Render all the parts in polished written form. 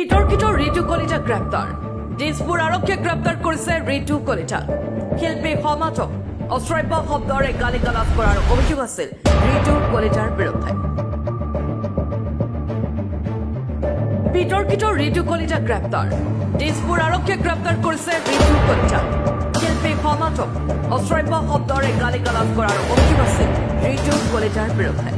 বিতৰ্কিত ঋতু কলিতা গ্ৰেপ্তাৰ দিছপুৰ আৰক্ষীয়ে গ্ৰেপ্তাৰ কৰিছে ঋতু কলিতা শিল্পী সমাজক অশ্ৰাব্য শব্দৰে গালি গালাজ কৰাৰ অভিযোগ আছিল ঋতু কলিতাৰ বিৰুদ্ধে বিতৰ্কিত ঋতু কলিতা গ্ৰেপ্তাৰ দিছপুৰ আৰক্ষীয়ে গ্ৰেপ্তাৰ কৰিছে ঋতু কলিতা শিল্পী সমাজক অশ্ৰাব্য শব্দৰে গালি গালাজ কৰাৰ অভিযোগ আছিল ঋতু কলিতাৰ বিৰুদ্ধে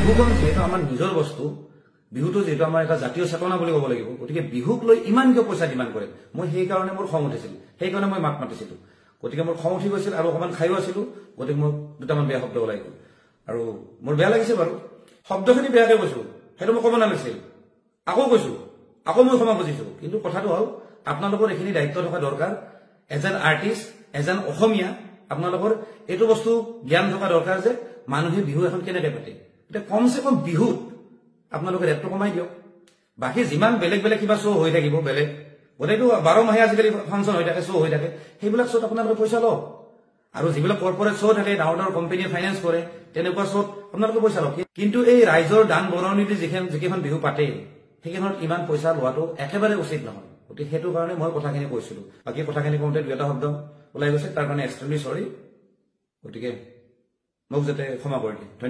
বিহুখন যেহেতু আমাৰ নিজৰ বস্তু বিহুটো যেহেতু আমাৰ এটা জাতীয় চেতনা বুলি ক'ব লাগিব গতিকে বিহুক লৈ ইমান কিয় পইচা ডিমাণ্ড কৰে মই সেইকাৰণে মোৰ খং উঠিছিল সেইকাৰণে মই মাত মাতিছিলো গতিকে মোৰ খং উঠি গৈছিল আৰু অকণমান খাইও আছিলো গতিকে মোৰ দুটামান বেয়া শব্দ ওলাই গ'ল আৰু মোৰ বেয়া লাগিছে বাৰু শব্দখিনি বেয়াকৈ কৈছো সেইটো মই ক'ব নালাগিছিল আকৌ কৈছো আকৌ মই ক্ষমা খুজিছো কিন্তু কথাটো হ'ল আপোনালোকৰ এইখিনি দায়িত্ব থকা দৰকাৰ এজন আৰ্টিষ্ট এজন অসমীয়া আপোনালোকৰ এইটো বস্তু জ্ঞান থকা দৰকাৰ যে মানুহে বিহু এখন কেনেকৈ পাতে এটা কমসে কম বিহুত আপোনালোকে ৰেটটো কমাই দিয়ক বাকি যিমান বেলেগ বেলেগ কিবা শ্ব' হৈ থাকিব বেলেগ গোটেইটো 12 মাহে আজিকালি ফাংচন হৈ থাকে শ্ব' হৈ থাকে সেইবিলাক শ্ব'ত আপোনালোকে পইচা লওক আৰু যিবিলাক কৰ্পৰেট শ্ব' থাকে ডাঙৰ ডাঙৰ কোম্পানীয়ে ফাইনেন্স কৰে তেনেকুৱা শ্ব'ত আপোনালোকে পইচা লওক কিন্তু এই ৰাইজৰ দান বৰঙণি দি যিকেইখন বিহু পাতে সেইকেইখনত ইমান পইচা লোৱাটো একেবাৰে উচিত নহয় গতিকে সেইটো কাৰণে মই কথাখিনি কৈছিলো বাকী কথাখিনি কওঁতে দুই এটা শব্দ ওলাই গৈছে তাৰ কাৰণে এক্সট্ৰিমলি চৰি গতিকে মোক যাতে ক্ষমা কৰি দিয়ে ধন্যবাদ